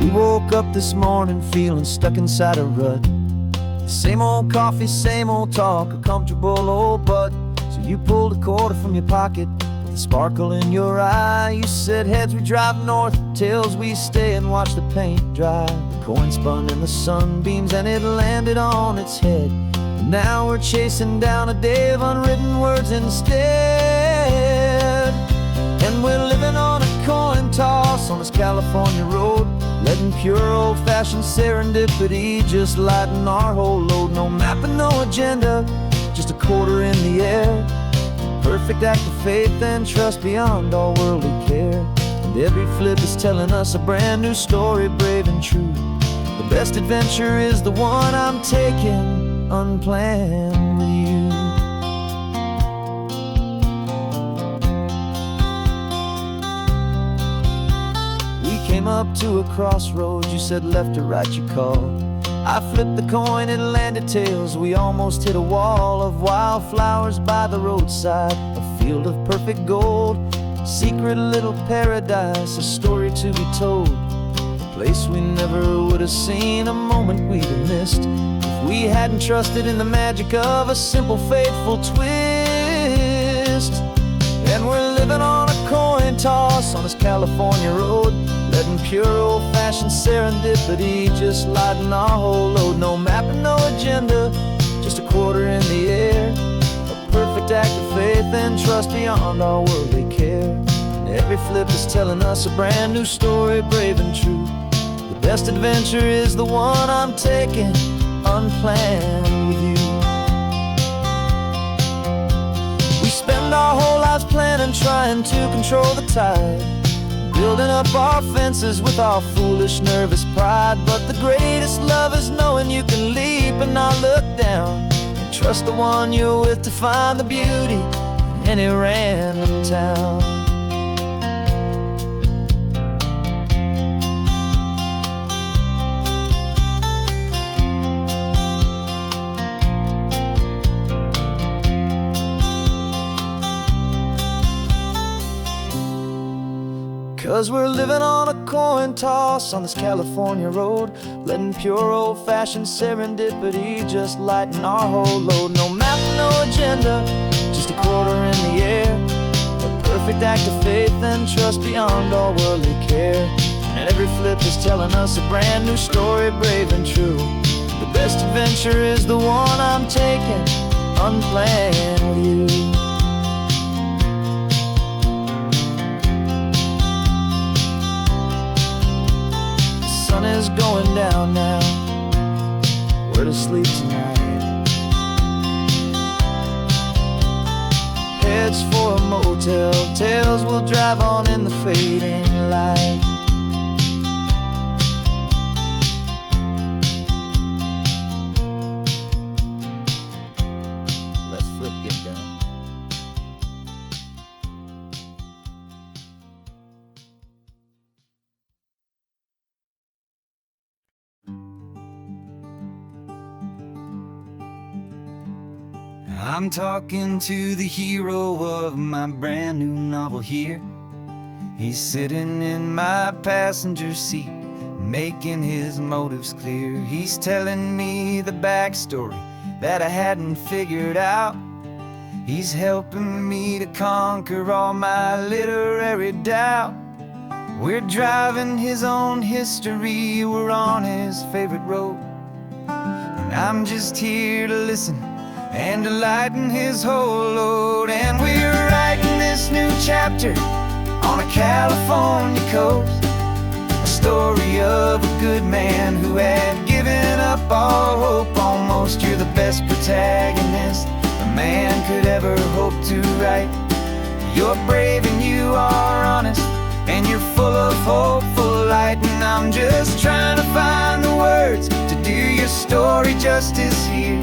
We woke up this morning feeling stuck inside a rut. Same old coffee, same old talk, a comfortable old butt. So you pulled a quarter from your pocket with a sparkle in your eye. You said, heads we drive north, tails we stay and watch the paint dry. The coin spun in the sunbeams and it landed on its head. And now we're chasing down a day of unwritten words instead. And we're living on a coin toss on this California road, letting pure old-fashioned serendipity just lighten our whole load. No map and no agenda, just a quarter in the air. Perfect act of faith and trust beyond all worldly care. And every flip is telling us a brand new story, brave and true. The best adventure is the one I'm taking unplanned with you. Came up to a crossroads, you said left or right, you called. I flipped the coin, it landed tails. We almost hit a wall of wildflowers by the roadside, a field of perfect gold, secret little paradise, a story to be told, a place we never would have seen, a moment we'd have missed if we hadn't trusted in the magic of a simple, faithful twist. And we're living on a coin toss on this California road, letting pure old-fashioned serendipity just lighten our whole load. No map and no agenda, just a quarter in the air. A perfect act of faith and trust beyond all worldly care. And every flip is telling us a brand new story, brave and true. The best adventure is the one I'm taking unplanned with you. We spend our whole lives planning, trying to control the tide, building up our fences with our foolish, nervous pride. But the greatest love is knowing you can leap and not look down, and trust the one you're with to find the beauty in any random town. 'Cause we're living on a coin toss on this California road, letting pure old-fashioned serendipity just lighten our whole load. No map, no agenda, just a quarter in the air. A perfect act of faith and trust beyond all worldly care. And every flip is telling us a brand new story, brave and true. The best adventure is the one I'm taking unplanned with you. The sun is going down now, sleep tonight. Heads for a motel, tails will drive on in the fading light. Let's flip get done. I'm talking to the hero of my brand new novel here. He's sitting in my passenger seat, making his motives clear. He's telling me the backstory that I hadn't figured out. He's helping me to conquer all my literary doubt. We're driving his own history, we're on his favorite road, and I'm just here to listen and to lighten his whole load. And we're writing this new chapter on a California coast, a story of a good man who had given up all hope almost. You're the best protagonist a man could ever hope to write. You're brave and you are honest, and you're full of hopeful light. And I'm just trying to find the words to do your story justice here,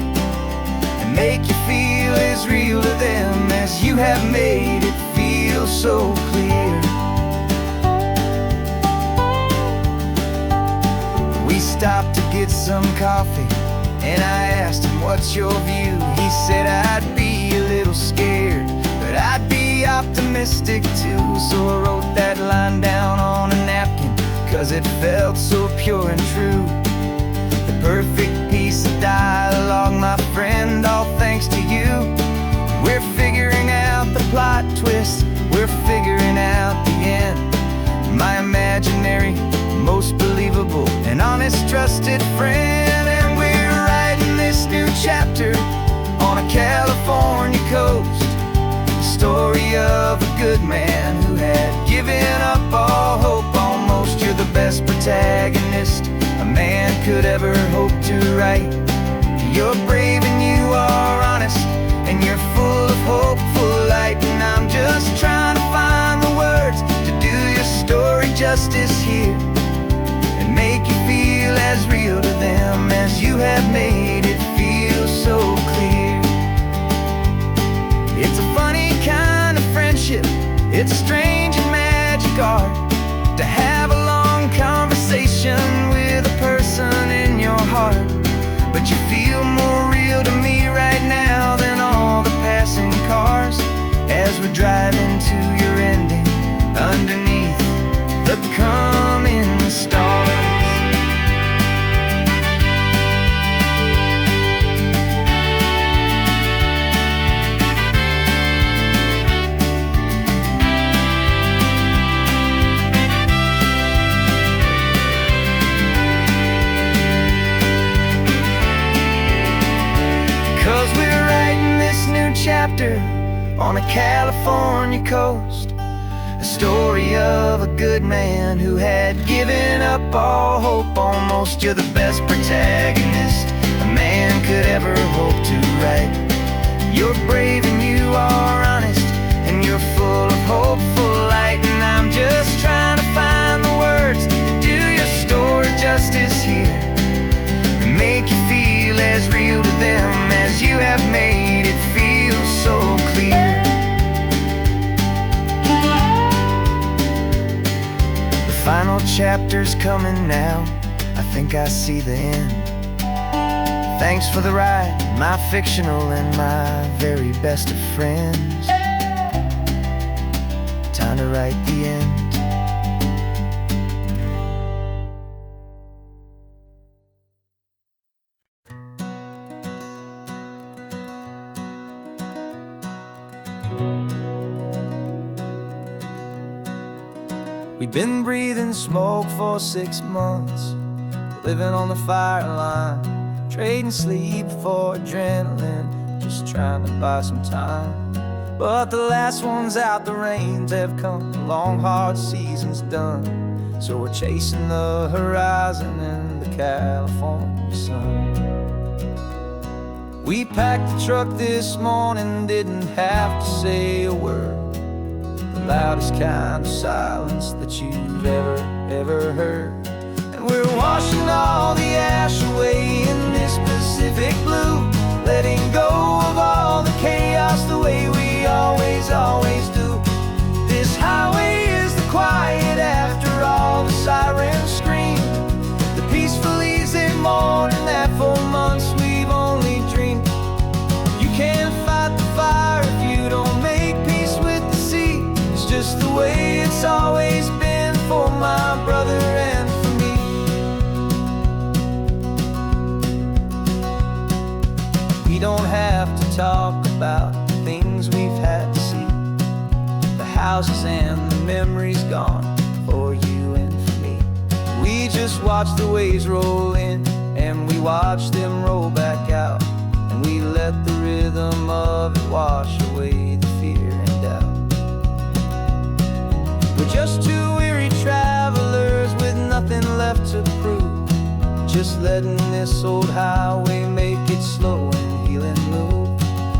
make you feel as real to them as you have made it feel so clear. We stopped to get some coffee, and I asked him, what's your view? He said, I'd be a little scared, but I'd be optimistic too. So I wrote that line down on a napkin, 'cause it felt so pure and true. The perfect piece of dialogue, my friend, all thanks to you. We're figuring out the plot twist, we're figuring out the end. My imaginary, most believable and honest trusted friend. And we're writing this new chapter on a California coast, the story of a good man who had given up all hope almost. You're the best protagonist a man could ever hope to write. You're brave and you are honest, and you're full of hopeful light. And I'm just trying to find the words to do your story justice here, and make you feel as real to them as you have made it feel so clear. It's a funny kind of friendship, it's strange and magic art to have a long conversation with a person in your heart. But you feel more real to me right now than all the passing cars, as we're driving to your ending underneath the coming stars. 'Cause we're writing this new chapter on a California coast, a story of a good man who had given up all hope almost. You're the best protagonist a man could ever hope to write. You're brave and you are honest, and you're full of hopeful light. And I'm just trying to find the words to do your story justice here, and make you feel as real to them as you have made it feel so clear. The final chapter's coming now, I think I see the end. Thanks for the ride, my fictional and my very best of friends. Time to write the end. We've been breathing smoke for 6 months, living on the fire line, trading sleep for adrenaline, just trying to buy some time. But the last one's out, the rains have come, the long hard season's done. So we're chasing the horizon in the California sun. We packed the truck this morning, didn't have to say a word. The loudest kind of silence that you've ever heard. And we're washing all the ash away in this Pacific blue, letting go of all the chaos the way we always do. This highway is the quiet after all the sirens scream, the peaceful easy morning that for months we've only dreamed. You can't fight the fire if you don't make peace with the sea. It's just the way it's always been for my brother and for me. We don't have to talk about the things we've had to see, the houses and the memories gone for you and for me. We just watch the waves roll in and we watch them roll back out, and we let the rhythm of it wash away the fear and doubt. We're just two weary travelers with nothing left to prove, just letting this old highway make it slow and heal and move.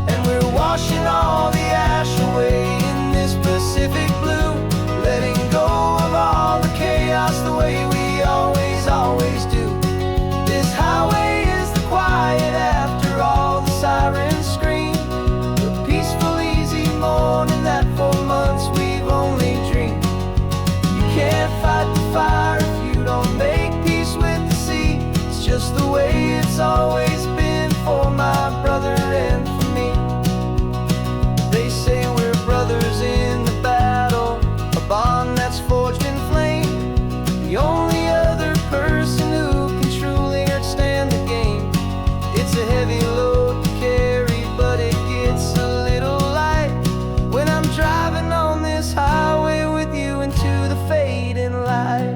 And we're washing all the ash away in this Pacific blue, letting go of all the chaos the way we always do. This highway is the quiet after all the sirens scream, the peaceful easy morning that for months we've only dreamed. You can't fight the fire if you don't make peace with the sea. It's just the way it's always been for my brother and for me. They say we're brothers in the battle, a bond that's forged in flame. The only other person who can truly understand the game. It's a heavy load to carry, but it gets a little light when I'm driving on this highway with you into the fading light.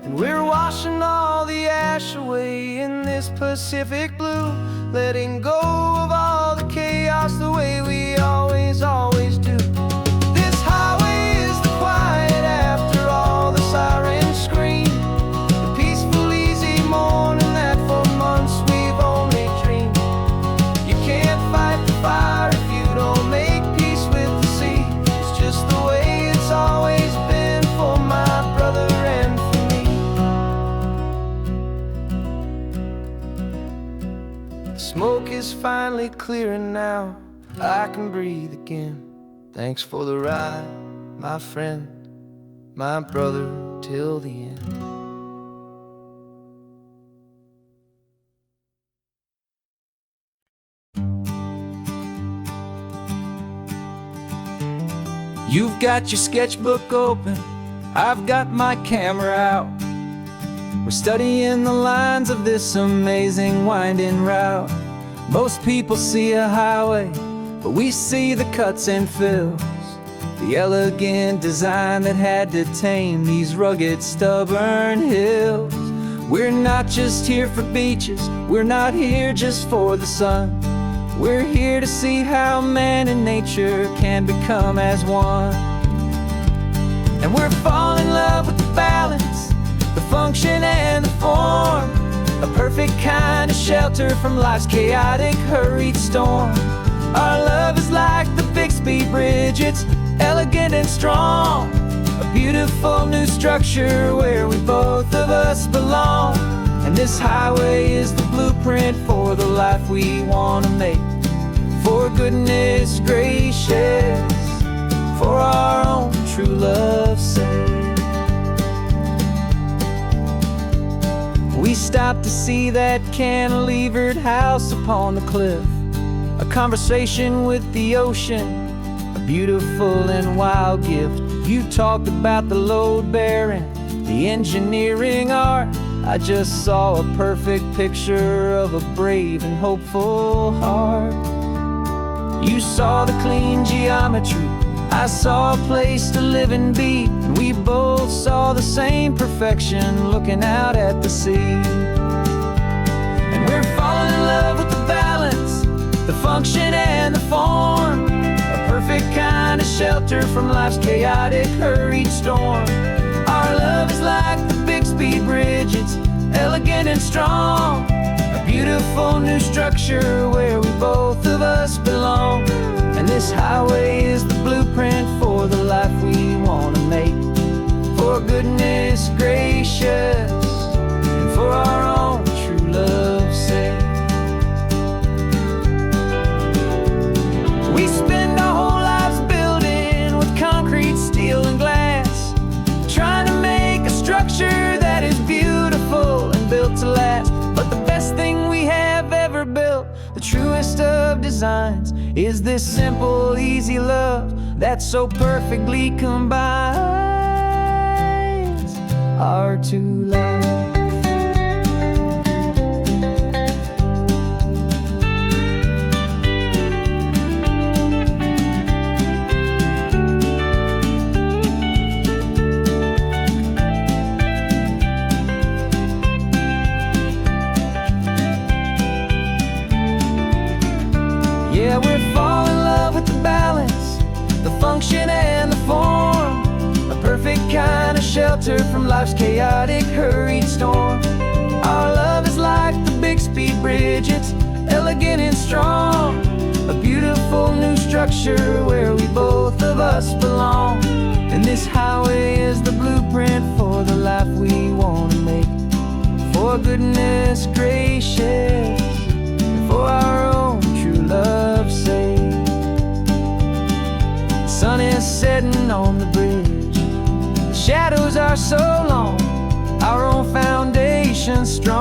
And we're washing all the ash away in this Pacific blue, letting go of all the chaos the way we always do. This highway is the quiet after all the sirens scream, the peaceful easy morning that for months we've only dreamed. You can't fight the fire if you don't make peace with the sea. It's just the way it's always been for my brother and for me. The smoke is finally clearing now, I can breathe again. Thanks for the ride, my friend, my brother, till the end. You've got your sketchbook open, I've got my camera out. We're studying the lines of this amazing winding route. Most people see a highway, but we see the cuts and fills, the elegant design that had to tame these rugged, stubborn hills. We're not just here for beaches, we're not here just for the sun. We're here to see how man and nature can become as one. And we're falling in love with the balance, the function and the form, a perfect kind of shelter from life's chaotic, hurried storm. Our love is like the Bixby Bridge, it's elegant and strong, a beautiful new structure where we both of us belong. And this highway is the blueprint for the life we want to make. For goodness gracious, for our own true love's sake. We stopped to see that cantilevered house upon the cliff, a conversation with the ocean, a beautiful and wild gift. You talked about the load bearing, the engineering art. I just saw a perfect picture of a brave and hopeful heart. You saw the clean geometry, I saw a place to live and be, and we both saw the same perfection looking out at the sea. And we're falling in love with the balance, the function and the form, a perfect kind of shelter from life's chaotic, hurried storm. Our love is like the Bixby Bridge, it's elegant and strong. A beautiful new structure where we both of us belong. And this highway is the blueprint for the life we want to make. For goodness gracious, and for our own true love's sake. We spend our whole lives building with concrete, steel, and glass, trying to make a structure that is beautiful and built to last. But the best thing we have ever built, the truest of designs, is this simple, easy love that so perfectly combines our two lives. Yeah, we're falling in love with the balance, the function and the form. A perfect kind of shelter from life's chaotic, hurried storm. Our love is like the Bixby Bridge, it's elegant and strong. A beautiful new structure where we both of us belong. And this highway is the blueprint for the life we want to make. For goodness gracious, and for our own true love's sake. The sun is setting on the bridge, the shadows are so long, our own foundation strong,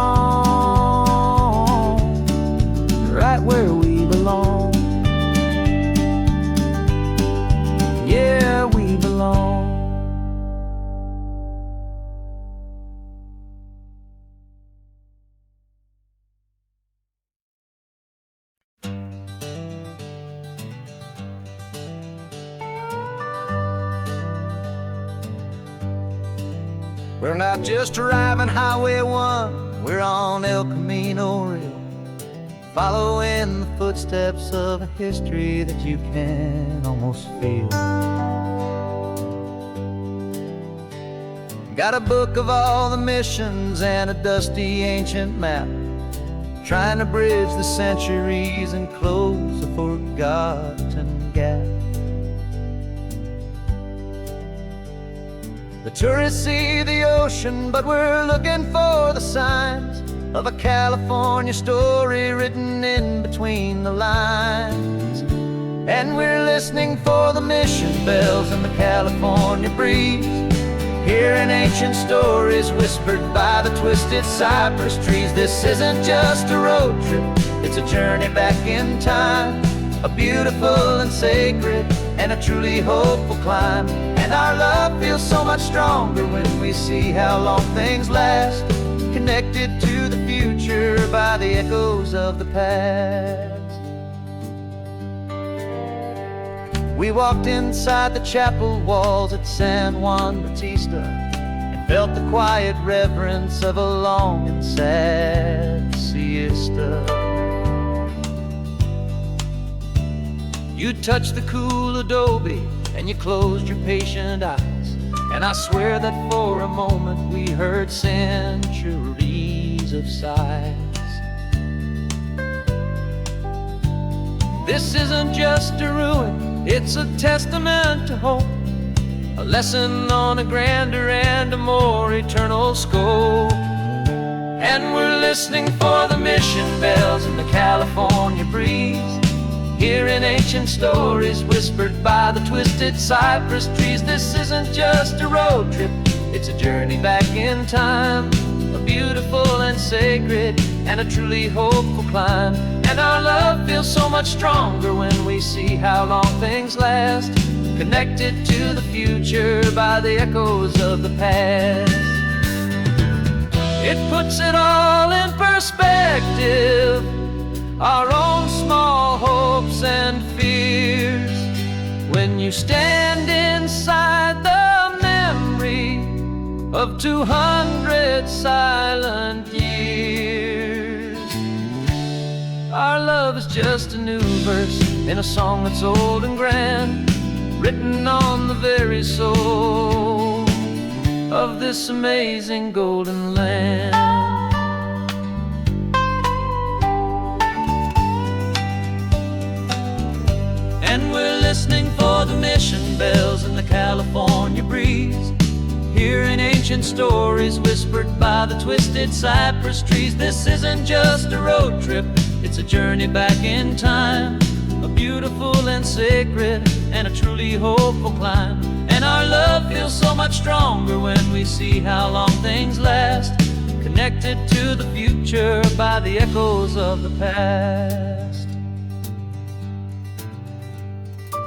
right where we belong. Yeah, we belong. We're not just driving Highway 1, we're on El Camino Real, following the footsteps of a history that you can almost feel. Got a book of all the missions and a dusty ancient map, trying to bridge the centuries and close a forgotten gap. The tourists see the ocean, but we're looking for the signs of a California story written in between the lines. And we're listening for the mission bells in the California breeze, hearing ancient stories whispered by the twisted cypress trees. This isn't just a road trip, it's a journey back in time, a beautiful and sacred and a truly hopeful climb. And our love feels so much stronger when we see how long things last, connected to the future by the echoes of the past. We walked inside the chapel walls at San Juan Bautista and felt the quiet reverence of a long and sad siesta. You touched the cool adobe and you closed your patient eyes, and I swear that for a moment we heard centuries of sighs. This isn't just a ruin, it's a testament to hope, a lesson on a grander and a more eternal scope. And we're listening for the mission bells in the California breeze, hearing ancient stories whispered by the twisted cypress trees. This isn't just a road trip, it's a journey back in time, a beautiful and sacred and a truly hopeful climb. And our love feels so much stronger when we see how long things last, connected to the future by the echoes of the past. It puts it all in perspective, our own small hopes and fears, when you stand inside the memory of 200 silent years. Our love is just a new verse in a song that's old and grand, written on the very soul of this amazing golden land. And we're listening for the mission bells in the California breeze, hearing ancient stories whispered by the twisted cypress trees. This isn't just a road trip, it's a journey back in time, a beautiful and sacred and a truly hopeful climb. And our love feels so much stronger when we see how long things last, connected to the future by the echoes of the past.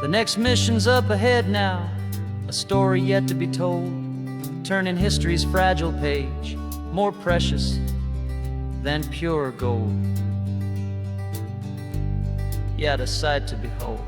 The next mission's up ahead now, a story yet to be told, turning history's fragile page more precious than pure gold. Yet a sight to behold.